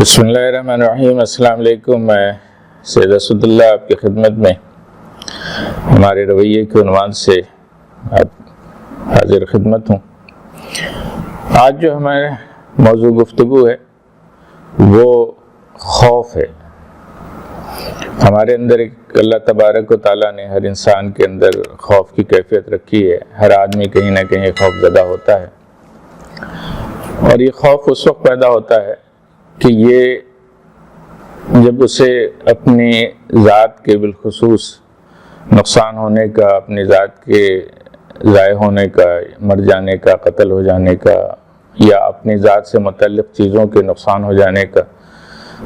بسم اللہ الرحمن الرحیم۔ السلام علیکم۔ میں سید اسد اللہ آپ کی خدمت میں ہمارے رویے کے عنوان سے حاضر خدمت ہوں۔ آج جو ہمارا موضوع گفتگو ہے وہ خوف ہے۔ ہمارے اندر ایک اللہ تبارک و تعالیٰ نے ہر انسان کے اندر خوف کی کیفیت رکھی ہے۔ ہر آدمی کہیں نہ کہیں خوف زدہ ہوتا ہے، اور یہ خوف اس وقت پیدا ہوتا ہے کہ یہ جب اسے اپنی ذات کے بالخصوص نقصان ہونے کا، اپنی ذات کے ضائع ہونے کا، مر جانے کا، قتل ہو جانے کا، یا اپنی ذات سے متعلق چیزوں کے نقصان ہو جانے کا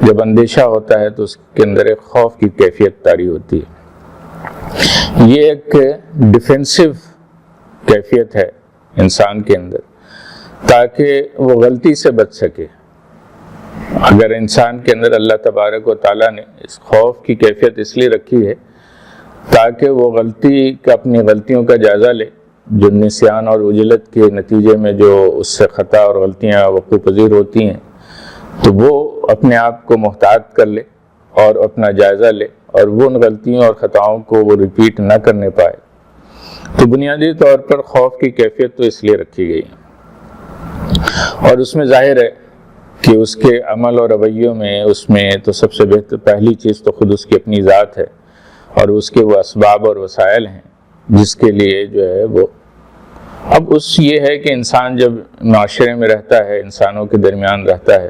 جب اندیشہ ہوتا ہے تو اس کے اندر ایک خوف کی کیفیت طاری ہوتی ہے۔ یہ ایک ڈیفینسو کیفیت ہے انسان کے اندر، تاکہ وہ غلطی سے بچ سکے۔ اگر انسان کے اندر اللہ تبارک و تعالیٰ نے اس خوف کی کیفیت اس لیے رکھی ہے تاکہ وہ اپنی غلطیوں کا جائزہ لے، جو نسیان اور عجلت کے نتیجے میں جو اس سے خطا اور غلطیاں وقوع پذیر ہوتی ہیں، تو وہ اپنے آپ کو محتاط کر لے اور اپنا جائزہ لے، اور وہ ان غلطیوں اور خطاؤں کو وہ ریپیٹ نہ کرنے پائے۔ تو بنیادی طور پر خوف کی کیفیت تو اس لیے رکھی گئی ہے، اور اس میں ظاہر ہے کہ اس کے عمل اور رویوں میں اس میں تو سب سے بہتر پہلی چیز تو خود اس کی اپنی ذات ہے، اور اس کے وہ اسباب اور وسائل ہیں جس کے لیے جو ہے وہ اب یہ ہے کہ انسان جب معاشرے میں رہتا ہے، انسانوں کے درمیان رہتا ہے،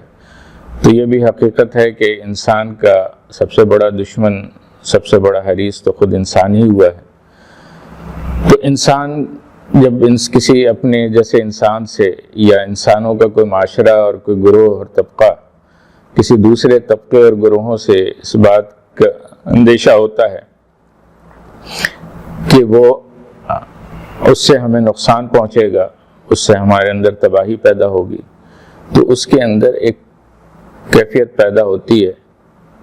تو یہ بھی حقیقت ہے کہ انسان کا سب سے بڑا دشمن، سب سے بڑا حریص تو خود انسان ہی ہوا ہے۔ تو انسان جب کسی اپنے جیسے انسان سے یا انسانوں کا کوئی معاشرہ اور کوئی گروہ اور طبقہ کسی دوسرے طبقے اور گروہوں سے اس بات کا اندیشہ ہوتا ہے کہ وہ اس سے ہمیں نقصان پہنچے گا، اس سے ہمارے اندر تباہی پیدا ہوگی، تو اس کے اندر ایک کیفیت پیدا ہوتی ہے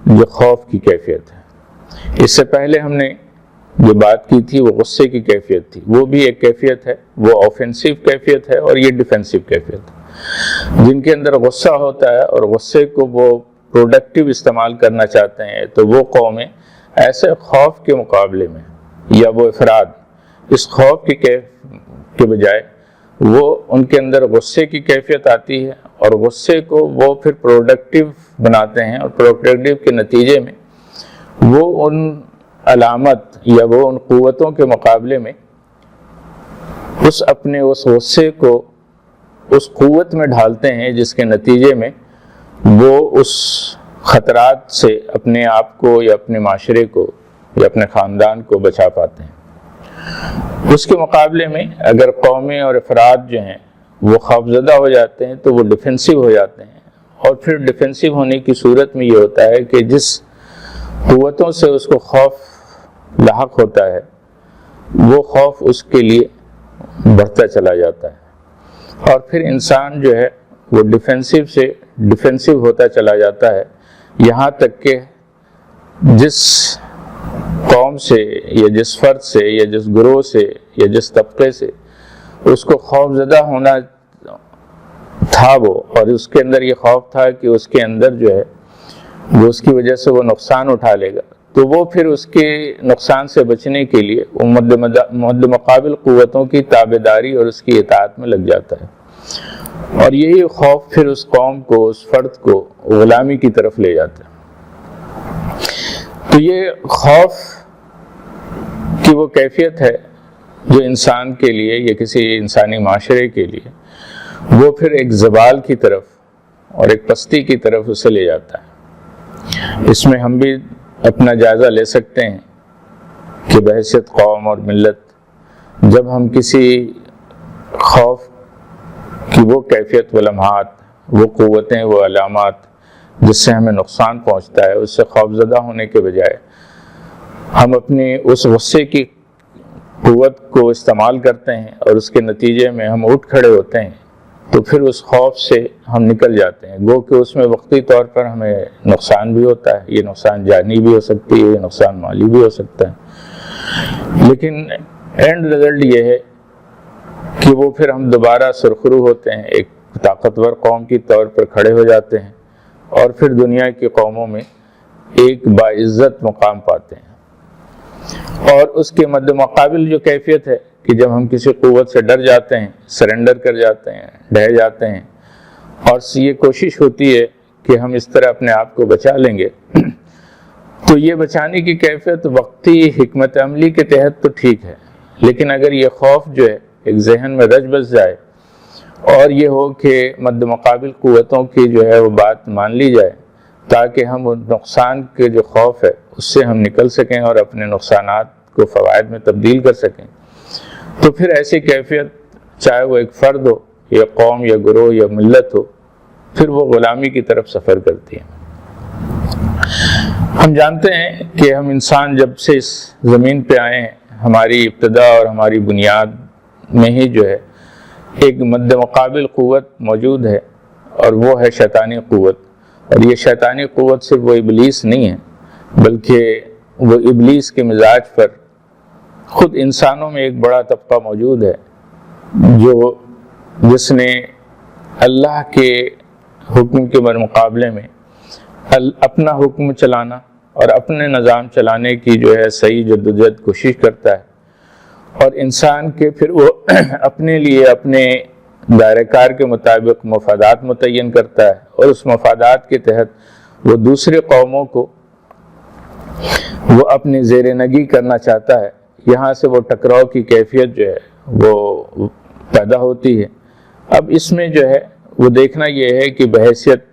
جو خوف کی کیفیت ہے۔ اس سے پہلے ہم نے جو بات کی تھی وہ غصے کی کیفیت تھی، وہ بھی ایک کیفیت ہے، وہ آفینسو کیفیت ہے، اور یہ ڈیفینسو کیفیت ہے۔ جن کے اندر غصہ ہوتا ہے اور غصے کو وہ پروڈکٹیو استعمال کرنا چاہتے ہیں، تو وہ قومیں ایسے خوف کے مقابلے میں یا وہ افراد اس خوف کے بجائے وہ ان کے اندر غصے کی کیفیت آتی ہے، اور غصے کو وہ پھر پروڈکٹیو بناتے ہیں، اور پروڈکٹیو کے نتیجے میں وہ ان علامت یا وہ ان قوتوں کے مقابلے میں اپنے غصے کو اس قوت میں ڈھالتے ہیں جس کے نتیجے میں وہ اس خطرات سے اپنے آپ کو یا اپنے معاشرے کو یا اپنے خاندان کو بچا پاتے ہیں۔ اس کے مقابلے میں اگر قومیں اور افراد جو ہیں وہ خوفزدہ ہو جاتے ہیں تو وہ ڈیفینسو ہو جاتے ہیں، اور پھر ڈیفینسو ہونے کی صورت میں یہ ہوتا ہے کہ جس قوتوں سے اس کو خوف لاحق ہوتا ہے وہ خوف اس کے لیے بڑھتا چلا جاتا ہے، اور پھر انسان جو ہے وہ ڈیفینسو سے ڈیفینسو ہوتا چلا جاتا ہے، یہاں تک کہ جس قوم سے یا جس فرد سے یا جس گروہ سے یا جس طبقے سے اس کو خوف زدہ ہونا تھا وہ، اور اس کے اندر یہ خوف تھا کہ اس کے اندر جو ہے وہ اس کی وجہ سے وہ نقصان اٹھا لے گا، تو وہ پھر اس کے نقصان سے بچنے کے لیے مد مقابل قوتوں کی تابعداری اور اس کی اطاعت میں لگ جاتا ہے، اور یہی خوف پھر اس قوم کو، اس فرد کو غلامی کی طرف لے جاتا ہے۔ تو یہ خوف کی وہ کیفیت ہے جو انسان کے لیے یا کسی انسانی معاشرے کے لیے وہ پھر ایک زوال کی طرف اور ایک پستی کی طرف اسے لے جاتا ہے۔ اس میں ہم بھی اپنا جائزہ لے سکتے ہیں کہ بحیثیت قوم اور ملت جب ہم کسی خوف کی وہ کیفیت، وہ لمحات، وہ قوتیں، وہ علامات جس سے ہمیں نقصان پہنچتا ہے، اس سے خوفزدہ ہونے کے بجائے ہم اپنی اس غصے کی قوت کو استعمال کرتے ہیں اور اس کے نتیجے میں ہم اٹھ کھڑے ہوتے ہیں، تو پھر اس خوف سے ہم نکل جاتے ہیں، گو کہ اس میں وقتی طور پر ہمیں نقصان بھی ہوتا ہے، یہ نقصان جانی بھی ہو سکتی ہے، یہ نقصان مالی بھی ہو سکتا ہے، لیکن اینڈ رزلٹ یہ ہے کہ وہ پھر ہم دوبارہ سرخرو ہوتے ہیں، ایک طاقتور قوم کی طور پر کھڑے ہو جاتے ہیں، اور پھر دنیا کی قوموں میں ایک باعزت مقام پاتے ہیں۔ اور اس کے مد مقابل جو کیفیت ہے کہ جب ہم کسی قوت سے ڈر جاتے ہیں، سرنڈر کر جاتے ہیں، ڈھہ جاتے ہیں، اور یہ کوشش ہوتی ہے کہ ہم اس طرح اپنے آپ کو بچا لیں گے، تو یہ بچانے کی کیفیت وقتی حکمت عملی کے تحت تو ٹھیک ہے، لیکن اگر یہ خوف جو ہے ایک ذہن میں رچ بس جائے اور یہ ہو کہ مد مقابل قوتوں کی جو ہے وہ بات مان لی جائے تاکہ ہم ان نقصان کے جو خوف ہے اس سے ہم نکل سکیں اور اپنے نقصانات کو فوائد میں تبدیل کر سکیں، تو پھر ایسی کیفیت چاہے وہ ایک فرد ہو یا قوم یا گروہ یا ملت ہو، پھر وہ غلامی کی طرف سفر کرتی ہے۔ ہم جانتے ہیں کہ ہم انسان جب سے اس زمین پہ آئے ہیں، ہماری ابتدا اور ہماری بنیاد میں ہی جو ہے ایک مد مقابل قوت موجود ہے، اور وہ ہے شیطانی قوت۔ اور یہ شیطانی قوت صرف وہ ابلیس نہیں ہے، بلکہ وہ ابلیس کے مزاج پر خود انسانوں میں ایک بڑا طبقہ موجود ہے جس نے اللہ کے حکم کے مقابلے میں اپنا حکم چلانا اور اپنے نظام چلانے کی جو ہے صحیح جدوجہد کوشش کرتا ہے، اور انسان کے پھر وہ اپنے لیے اپنے دائرہ کار کے مطابق مفادات متعین کرتا ہے، اور اس مفادات کے تحت وہ دوسرے قوموں کو وہ اپنے زیر نگی کرنا چاہتا ہے۔ یہاں سے وہ ٹکراؤ کی کیفیت جو ہے وہ پیدا ہوتی ہے۔ اب اس میں جو ہے وہ دیکھنا یہ ہے کہ بحیثیت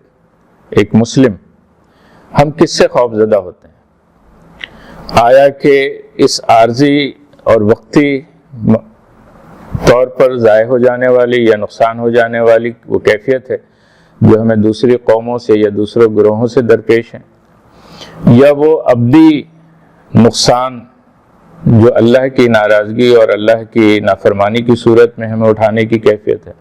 ایک مسلم ہم کس سے خوف زدہ ہوتے ہیں؟ آیا کہ اس عارضی اور وقتی طور پر ضائع ہو جانے والی یا نقصان ہو جانے والی وہ کیفیت ہے جو ہمیں دوسری قوموں سے یا دوسرے گروہوں سے درپیش ہے، یا وہ ابدی نقصان جو اللہ کی ناراضگی اور اللہ کی نافرمانی کی صورت میں ہمیں اٹھانے کی کیفیت ہے؟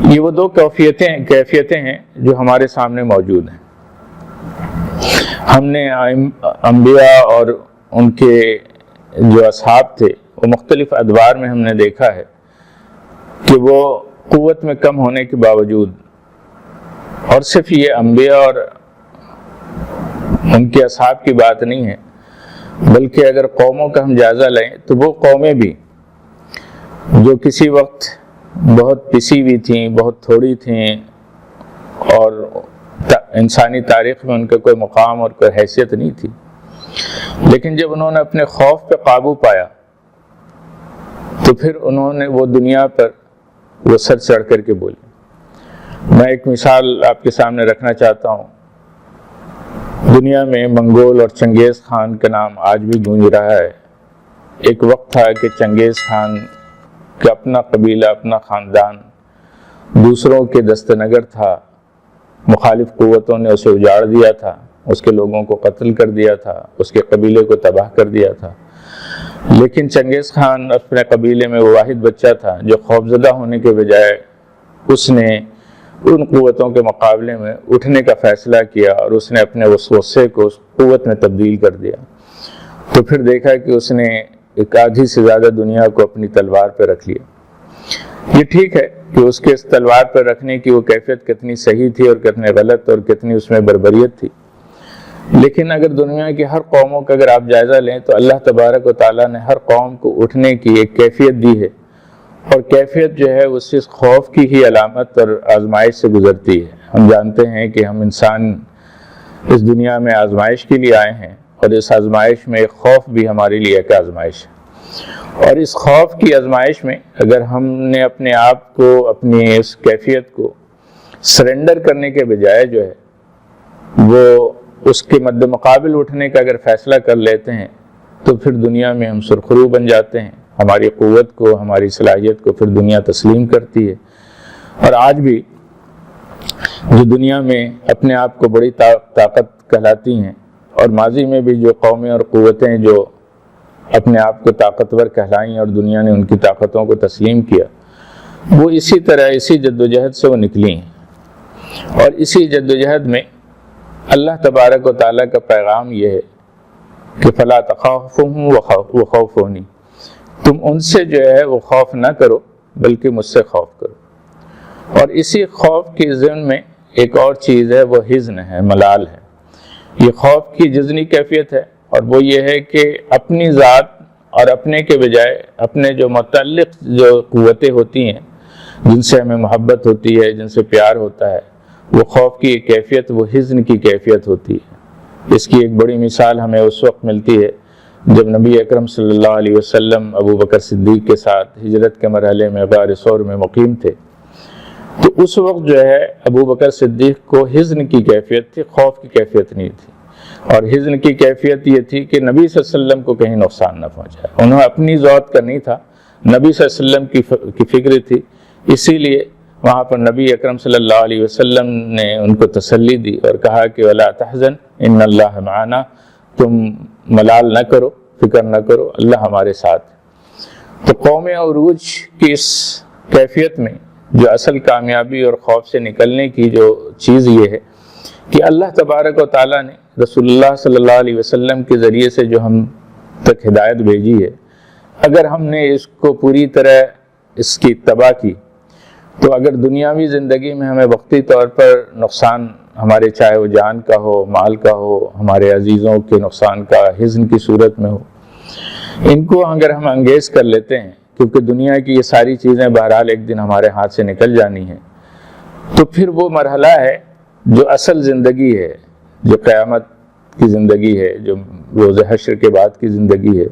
یہ وہ دو کیفیتیں ہیں جو ہمارے سامنے موجود ہیں۔ ہم نے انبیاء اور ان کے جو اصحاب تھے وہ مختلف ادوار میں ہم نے دیکھا ہے کہ وہ قوت میں کم ہونے کے باوجود، اور صرف یہ انبیاء اور ان کے اصحاب کی بات نہیں ہے، بلکہ اگر قوموں کا ہم جائزہ لیں تو وہ قومیں بھی جو کسی وقت بہت پسی ہوئی تھیں، بہت تھوڑی تھیں، اور انسانی تاریخ میں ان کا کوئی مقام اور کوئی حیثیت نہیں تھی، لیکن جب انہوں نے اپنے خوف پہ قابو پایا تو پھر انہوں نے وہ دنیا پر وہ سر چڑھ کر کے بولی۔ میں ایک مثال آپ کے سامنے رکھنا چاہتا ہوں۔ دنیا میں منگول اور چنگیز خان کا نام آج بھی گونج رہا ہے۔ ایک وقت تھا کہ چنگیز خان کا اپنا قبیلہ، اپنا خاندان دوسروں کے دست نگر تھا، مخالف قوتوں نے اسے اجاڑ دیا تھا، اس کے لوگوں کو قتل کر دیا تھا، اس کے قبیلے کو تباہ کر دیا تھا، لیکن چنگیز خان اپنے قبیلے میں وہ واحد بچہ تھا جو خوفزدہ ہونے کے بجائے اس نے ان قوتوں کے مقابلے میں اٹھنے کا فیصلہ کیا، اور اس نے اپنے غصے کو اس قوت میں تبدیل کر دیا۔ تو پھر دیکھا کہ اس نے ایک آدھی سے زیادہ دنیا کو اپنی تلوار پہ رکھ لیا۔ یہ ٹھیک ہے کہ اس کے اس تلوار پر رکھنے کی وہ کیفیت کتنی صحیح تھی اور کتنے غلط اور کتنی اس میں بربریت تھی، لیکن اگر دنیا کی ہر قوموں کا اگر آپ جائزہ لیں تو اللہ تبارک و تعالیٰ نے ہر قوم کو اٹھنے کی ایک کیفیت دی ہے، اور کیفیت جو ہے اس خوف کی ہی علامت اور آزمائش سے گزرتی ہے۔ ہم جانتے ہیں کہ ہم انسان اس دنیا میں آزمائش کے لیے آئے ہیں، اور اس آزمائش میں ایک خوف بھی ہمارے لیے ایک آزمائش ہے، اور اس خوف کی آزمائش میں اگر ہم نے اپنے آپ کو، اپنی اس کیفیت کو سرنڈر کرنے کے بجائے جو ہے وہ اس کے مد مقابل اٹھنے کا اگر فیصلہ کر لیتے ہیں تو پھر دنیا میں ہم سرخرو بن جاتے ہیں، ہماری قوت کو، ہماری صلاحیت کو پھر دنیا تسلیم کرتی ہے۔ اور آج بھی جو دنیا میں اپنے آپ کو بڑی طاقت کہلاتی ہیں، اور ماضی میں بھی جو قومیں اور قوتیں جو اپنے آپ کو طاقتور کہلائیں اور دنیا نے ان کی طاقتوں کو تسلیم کیا، وہ اسی طرح اسی جدوجہد سے وہ نکلی ہیں، اور اسی جدوجہد میں اللہ تبارک و تعالیٰ کا پیغام یہ ہے کہ فَلَا تَخَافُوهُمْ وَخَوْفُونِي، تم ان سے جو ہے وہ خوف نہ کرو بلکہ مجھ سے خوف کرو۔ اور اسی خوف کی ضمن میں ایک اور چیز ہے، وہ حزن ہے، ملال ہے۔ یہ خوف کی جزنی کیفیت ہے، اور وہ یہ ہے کہ اپنی ذات اور اپنے کے بجائے اپنے جو متعلق جو قوتیں ہوتی ہیں، جن سے ہمیں محبت ہوتی ہے، جن سے پیار ہوتا ہے، وہ خوف کی ایک کیفیت، وہ حزن کی کیفیت ہوتی ہے۔ اس کی ایک بڑی مثال ہمیں اس وقت ملتی ہے جب نبی اکرم صلی اللہ علیہ وسلم ابو بکر صدیق کے ساتھ ہجرت کے مرحلے میں غار ثور میں مقیم تھے، تو اس وقت جو ہے ابو بکر صدیق کو حزن کی کیفیت تھی، خوف کی کیفیت نہیں تھی۔ اور حزن کی کیفیت یہ تھی کہ نبی صلی اللہ علیہ وسلم کو کہیں نقصان نہ پہنچائے۔ انہوں اپنی ذات کا نہیں تھا، نبی صلی اللہ علیہ وسلم کی فکر تھی، اسی لیے وہاں پر نبی اکرم صلی اللہ علیہ وسلم نے ان کو تسلی دی اور کہا کہ وَلَا تَحْزَنْ إِنَّ اللَّهَ مَعَنَا، تم ملال نہ کرو، فکر نہ کرو، اللہ ہمارے ساتھ۔ تو قوم عروج کی اس کیفیت میں جو اصل کامیابی اور خوف سے نکلنے کی جو چیز یہ ہے کہ اللہ تبارک و تعالیٰ نے رسول اللہ صلی اللہ علیہ وسلم کے ذریعے سے جو ہم تک ہدایت بھیجی ہے، اگر ہم نے اس کو پوری طرح اس کی اتباع کی تو اگر دنیاوی زندگی میں ہمیں وقتی طور پر نقصان ہمارے چاہے وہ جان کا ہو، مال کا ہو، ہمارے عزیزوں کے نقصان کا حزن کی صورت میں ہو، ان کو اگر ہم انگیز کر لیتے ہیں، کیونکہ دنیا کی یہ ساری چیزیں بہرحال ایک دن ہمارے ہاتھ سے نکل جانی ہیں، تو پھر وہ مرحلہ ہے جو اصل زندگی ہے، جو قیامت کی زندگی ہے، جو روز حشر کے بعد کی زندگی ہے،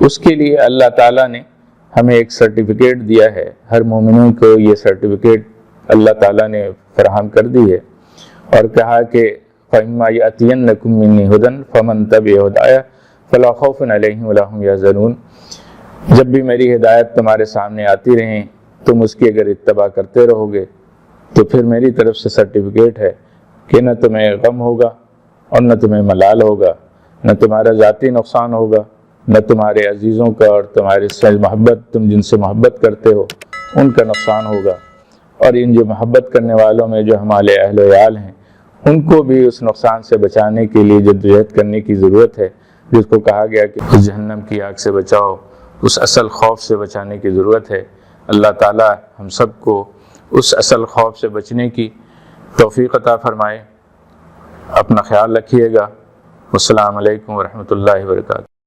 اس کے لیے اللہ تعالیٰ نے ہمیں ایک سرٹیفکیٹ دیا ہے۔ ہر مومنوں کو یہ سرٹیفکیٹ اللہ تعالیٰ نے فراہم کر دی ہے اور کہا کہ فَإِمَّا يَأْتِيَنَّكُم مِّنِّي هُدًى فَمَن تَبِعَ هُدَايَ فَلَا خَوْفٌ عَلَيْهِمْ وَلَا هُمْ يَحْزَنُونَ۔ جب بھی میری ہدایت تمہارے سامنے آتی رہیں، تم اس کی اگر اتباع کرتے رہو گے تو پھر میری طرف سے سرٹیفکیٹ ہے کہ نہ تمہیں غم ہوگا اور نہ تمہیں ملال ہوگا، نہ تمہارا ذاتی نقصان ہوگا، نہ تمہارے عزیزوں کا اور تمہارے سے محبت، تم جن سے محبت کرتے ہو، ان کا نقصان ہوگا۔ اور ان جو محبت کرنے والوں میں جو ہمارے اہل و عیال ہیں، ان کو بھی اس نقصان سے بچانے کے لیے جدوجہد کرنے کی ضرورت ہے، جس کو کہا گیا کہ اس جہنم کی آگ سے بچاؤ، اس اصل خوف سے بچانے کی ضرورت ہے۔ اللہ تعالی ہم سب کو اس اصل خوف سے بچنے کی توفیق عطا فرمائے۔ اپنا خیال رکھیے گا۔ السلام علیکم ورحمۃ اللہ وبرکاتہ۔